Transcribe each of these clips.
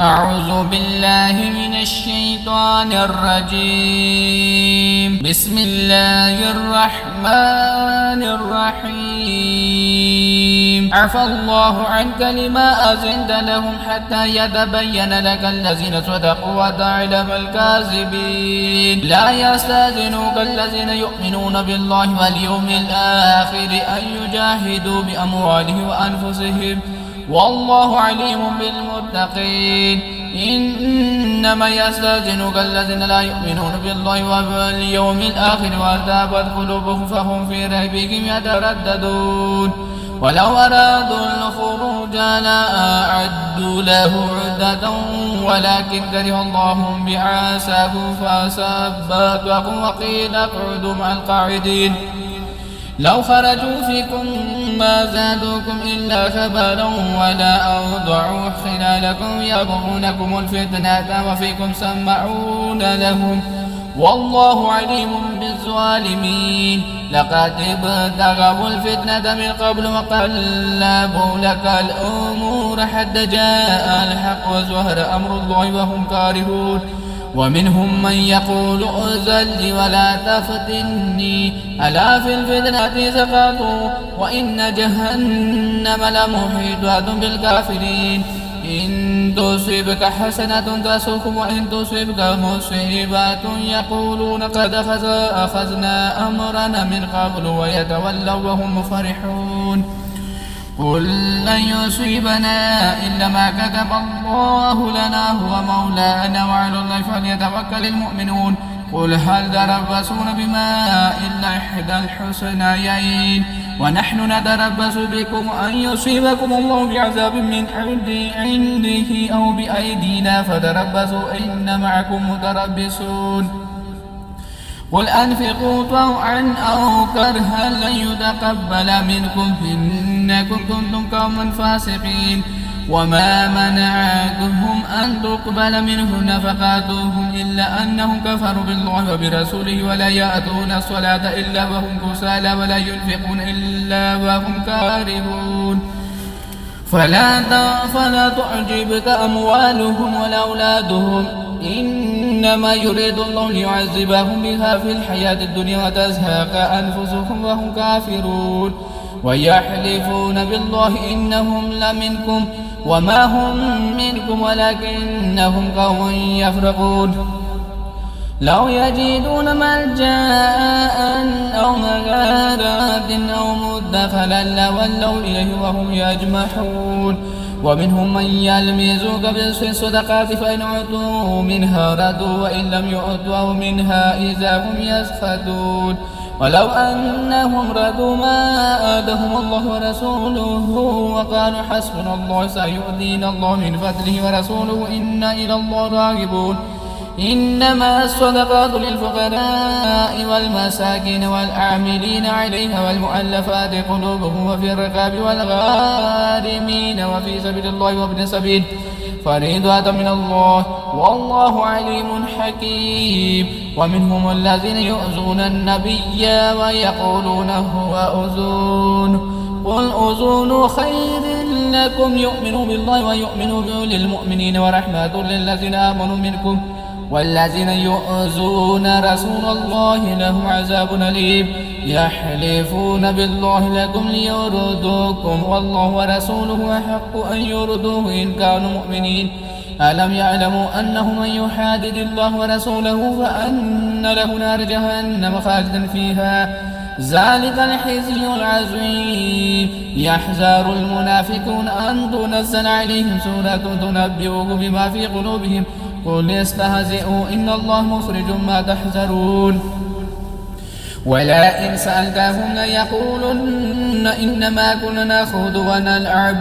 أعوذ بالله من الشيطان الرجيم. بسم الله الرحمن الرحيم. عفى الله عنك لما أذنت لهم حتى يتبين لك الذين صدقوا وتعلم الكاذبين. لا يستأذنك الذين يؤمنون بالله واليوم الآخر أن يجاهدوا بأموالهم وأنفسهم والله عليم بالمتقين. إنما يستأذنك الذين لا يؤمنون بالله واليوم الآخر وارتابت قلوبهم فهم في ريبهم يترددون. ولو أرادوا الخروج لأعدوا له عدة ولكن كره الله بعاثهم فثبتهم وقيل اقعدوا مع القاعدين. لو خرجوا فيكم ما زادوكم إلا خبالا ولا أوضعوا خلالكم يبغونكم الفتنة وفيكم سمعون لهم والله عليم بالظالمين. لقد ابتغوا الفتنة من قبل وقلبوا لك الأمور حتى جاء الحق وظهر أمر الله وهم كارهون. ومنهم من يقول ائذن لي ولا تفتني ألا في الفتنة سقطوا وإن جهنم لمحيطة بالكافرين. إن تصبك حسنة تسؤهم وإن تصبك مصيبة يقولون قد أخذنا أمرنا من قبل ويتولوا وهم فرحون. قل لن يصيبنا إلا ما كتب الله لنا هو مولانا وعلى الله فليتوكل المؤمنون. قل هل تربصون بما إلا إحدى الحسنيين ونحن نتربص بكم أن يصيبكم الله بعذاب من عنده أو بأيدينا فتربصوا إن معكم متربصون. قل أنفقوا طوعا أو كرها لن يتقبل منكم إنكم كنتم قوما فاسقين. وما منعهم أن تقبل منهم نفقاتهم إلا أنهم كفروا بالله وبرسوله ولا يأتون الصلاة إلا وهم كسالى ولا ينفقون إلا وهم كارهون. فلا تعجبك أموالهم ولا أولادهم إنما يريد الله ليعذبهم بها في الحياة الدنيا وتزهق أنفسهم وهم كافرون. ويحلفون بالله إنهم لمنكم وما هم منكم ولكنهم قوم يفرقون. لو يجدون ملجأ أو مغارات أو مدخلا لولوا إليه وهم يجمحون. ومنهم من يلمزوك في الصدقات فإن أعطوا منها ردوا وإن لم يعطوا منها إذا هم يسخطون. ولو أنهم ردوا ما آتاهم الله ورسوله وقالوا حسبنا الله سيؤتينا الله من فضله ورسوله إنا إلى الله راغبون. إنما الصدقات للفقراء والمساكين والعاملين عليها والمؤلفات قلوبهم وفي الرقاب والغارمين وفي سبيل الله وابن سبيل فريضة من الله والله عليم حكيم. ومنهم الذين يؤذون النبي ويقولون هو أذون قل أذون خير لكم يؤمن بالله ويؤمن للمؤمنين ورحمة للذين آمنوا منكم والذين يؤذون رسول الله لهم عذاب أليم. يحلفون بالله لكم ليرضوكم والله ورسوله أحق أن يرضوه إن كانوا مؤمنين. ألم يعلموا أنه من يحادد الله ورسوله فأن له نار جهنم خالدا فيها ذلك الخزي العظيم. يحذر المنافقون أن تنزل عليهم سورة تنبئهم بما في قلوبهم قل استهزئوا إن الله مخرج ما تحذرون. ولئن سألتهم ليقولن إنما كنا نخوض ونلعب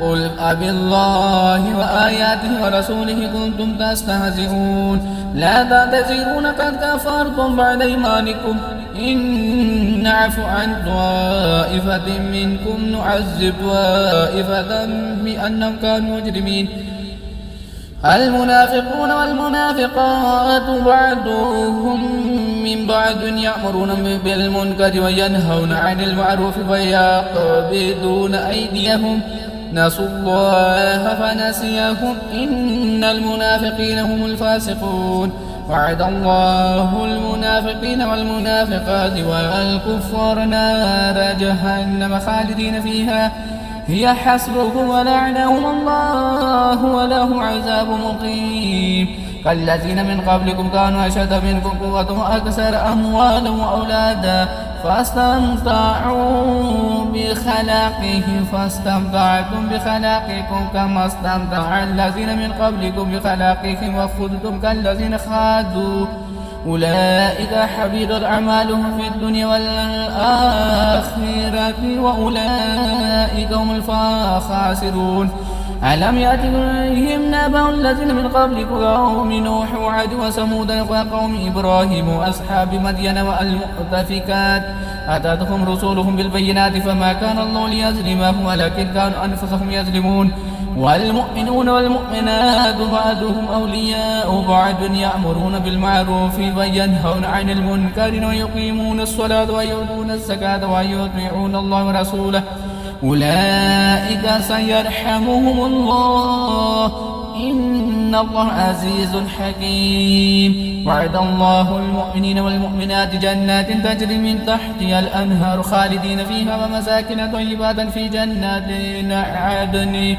قل أبالله وآياته ورسوله كنتم تستهزئون. لا تعتذرون قد كفرتم بعد إيمانكم إن نعفو عن طائفة منكم نعذب طائفة بأنهم كانوا مجرمين. المنافقون والمنافقات بعضهم من بعض يأمرون بالمنكر وينهون عن المعروف ويقبضون أيديهم نسوا الله فنسيهم إن المنافقين هم الفاسقون وعد الله المنافقين والمنافقات والكفار نار جهنم خالدين فيها هي حسبهم ولعنهم الله ولهم عذاب مقيم كالذين من قبلكم كانوا أشد منكم قوة وأكثر أموالا وأولادا فاستمتعتم بخلاقكم كما استمتع الذين من قبلكم بخلاقهم وخذتم كالذين خاضوا أولئك حبطت أعمالهم في الدنيا والآخرة وأولئك هم الخاسرون ألم يأتهم نبأ الذين من قبلكم قوم نوح وعاد وثمود وقوم إبراهيم وأصحاب مدين والمؤتفكات أتتهم رسولهم بالبينات فما كان الله ليظلمهم ولكن كانوا أنفسهم يظلمون والمؤمنون والمؤمنات بعضهم أولياء بعض يأمرون بالمعروف وينهون عن المنكر ويقيمون الصلاة ويؤتون الزكاة ويطيعون الله ورسوله أولئك سيرحمهم الله إن الله عزيز حكيم وعد الله المؤمنين والمؤمنات جنات تجري من تحتها الأنهار خالدين فيها ومساكن طيبات في جنات عدن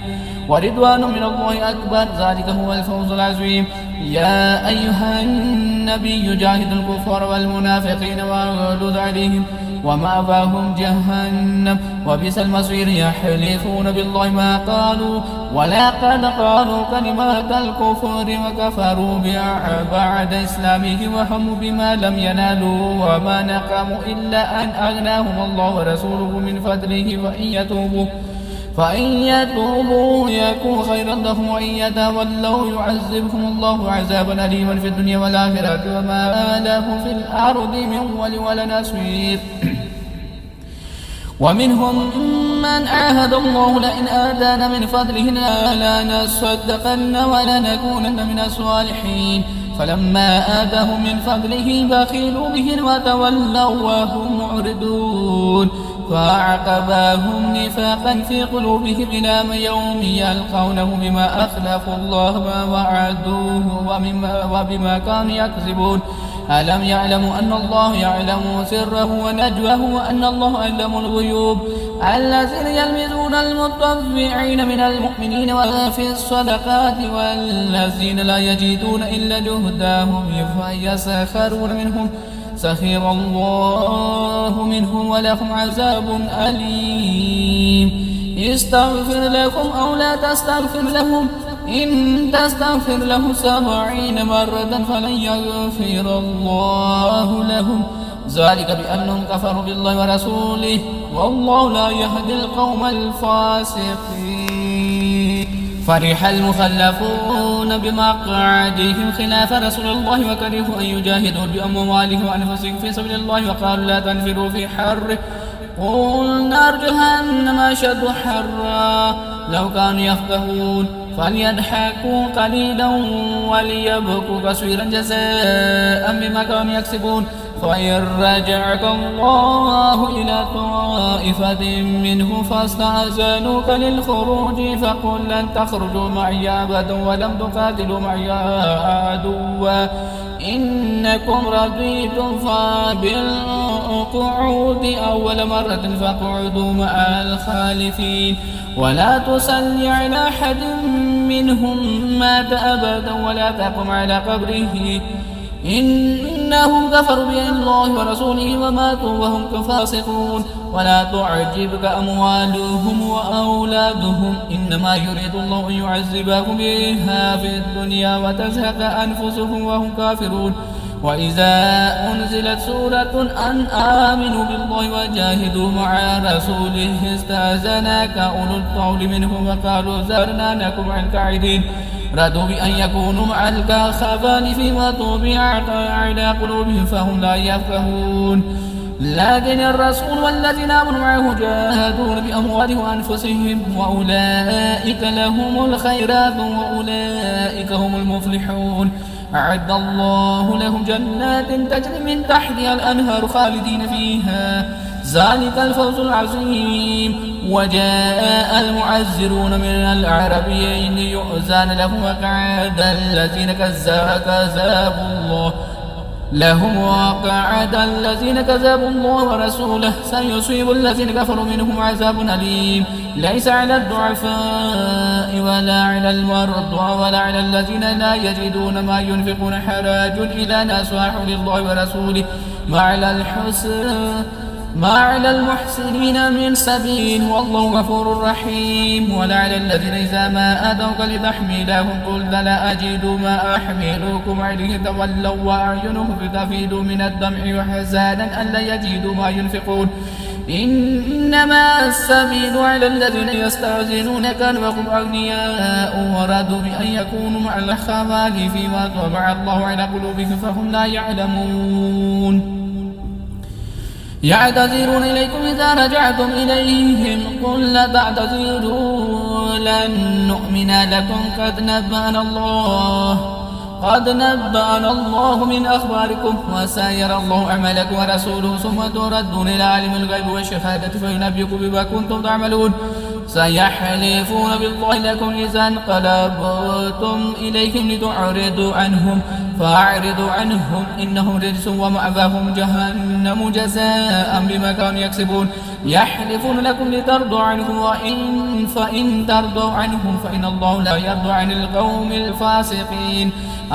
ورضوان من الله أكبر ذلك هو الفوز العظيم يا أيها النبي جاهد الكفار والمنافقين واغلظ عليهم ومأواهم جهنم وبئس المصير يحلفون بالله ما قالوا ولقد قالوا كلمات الكفر وكفروا بعد إسلامهم وهم بما لم ينالوا وما نقموا إلا أن أغناهم الله ورسوله من فضله فإن يتوبوا يكون خيرا لهم وإن يتولوا يعذبهم الله عذابا أليما في الدنيا والآخرة وما لهم في الأرض من ولي ولا نصير ومنهم من عاهد الله لئن آتانا من فضله لنصدقن ولنكونن من الصالحين فلما آتاهم من فضله بخلوا به وتولوا وهم معرضون فأعقباهم نفاقا في قلوبهم إلى يوم يلقونه بما أخلفوا الله ما وعدوه وبما كانوا يكذبون ألم يعلموا أن الله يعلم سره ونجوه وأن الله علم الغيوب الذين يلمزون المطوعين من المؤمنين وفي الصدقات والذين لا يجدون إلا جهدهم فيسخرون منهم سخر الله منهم ولهم عذاب أليم استغفر لكم أو لا تستغفر لهم إن تستغفر له 70 مرة فلن يغفر الله لهم ذلك بأنهم كفروا بالله ورسوله والله لا يهدي القوم الفاسقين فرح المخلفون بمقعدهم خلاف رسول الله وكرهوا أن يجاهدوا بأموالهم وأنفسهم في سبيل الله وقالوا لا تنفروا في حره قل نار جهنم أشد حرا لو كانوا يفقهون فليضحكوا قليلا وليبكوا كثيرا جزاء بما كانوا يكسبون فإن رجعك الله إلى طائفة منهم فاستأذنوك للخروج فقل لن تخرجوا معي أبدا ولم تقاتلوا معي عدوا إنكم رضيتم بالقعود أول مرة فاقعدوا مع الخالفين ولا تصل على أحد منهم مات أبدا ولا تقم على قبره إنهم كفروا بالله ورسوله وماتوا وهم فاسقون ولا تعجبك أموالهم وأولادهم إنما يريد الله أن يعذبهم بها في الدنيا وتزهق أنفسهم وهم كافرون وإذا أنزلت سورة أن آمنوا بالله وجاهدوا مع رسوله استأذنك أولو الطول منهم وقالوا ذرنا نكن مع القاعدين رضوا بأن يكونوا مع الخوالف فيما طبع على قلوبهم فهم لا يفقهون لكن الرسول والذين آمنوا معه جاهدون بأموالهم وأنفسهم وأولئك لهم الخيرات وأولئك هم المفلحون أعد الله لهم جنات تجري من تحتها الأنهار خالدين فيها ذلك الفوز العظيم. وجاء المعذرون من الأعرابيين يؤذن لهم وقعد الذين كذبوا الله ورسوله سيصيب الذين كفروا منهم عذاب أليم. ليس على الضعفاء ولا على المرضى ولا على الذين لا يجدون ما ينفقون حرج إذا نصحوا لله ورسوله ما على المحسنين من سبيل والله غفور رحيم. ولا على الذين إذا ما أتوك لتحملهم قلت لا أجد ما أحملكم عليه تولوا وأعينهم تفيض من الدمع وحزانا ألا يجدوا ما ينفقون. إنما السبيل على الذين يستأذنونك وهم أغنياء ورادوا بأن يكونوا مع الخوالف فيما طبع الله على قلوبهم فهم لا يعلمون. يعتذرون إليكم إذا رجعتم إليهم قل لا تعتذروا لن نؤمن لكم قد نبأنا الله من أخباركم وسيرى الله أعمالكم ورسوله ثم تردون إلى عالم الغيب والشهادة فينبئكم بما كنتم تعملون. سيحلفون بالله لكم إذا انقلبتم إليهم لتعرضوا عنهم فأعرضوا عنهم إنهم رجس ومأواهم جهنم جزاء بما كانوا يكسبون. يحلفون لكم لترضوا عنهم فإن ترضوا عنهم فإن الله لا يرضى عن القوم الفاسقين.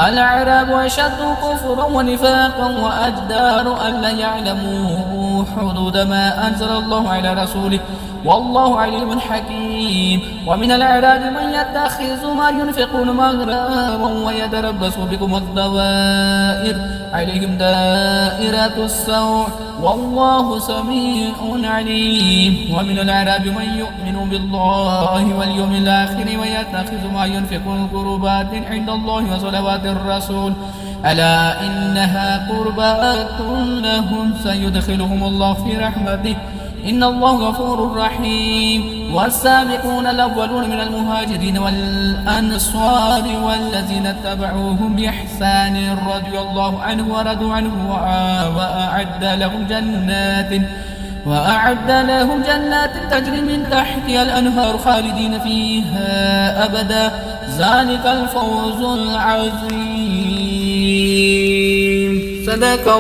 الأعراب أشد كفرا ونفاقا وأجدار ألا يعلموا حدود ما أنزل الله على رسوله والله عليم حكيم. ومن الأعراب من يتخذ ما ينفقون مغرما ويتربص بكم الدوائر عليهم دائرة السوء والله سميع عليم. ومن الأعراب من يؤمن بالله واليوم الآخر ويتخذ ما ينفقون قربات عند الله وصلوات الرسول ألا إنها قربات لهم سيدخلهم الله في رحمته إن الله غفور رحيم. والسابقون الأولون من المهاجرين والأنصار والذين اتبعوهم بإحسان رضي الله عنه ورضوا عنه وأعد لهم جنات تجري من تحتها الأنهار خالدين فيها أبدا ذلك الفوز العظيم. صدق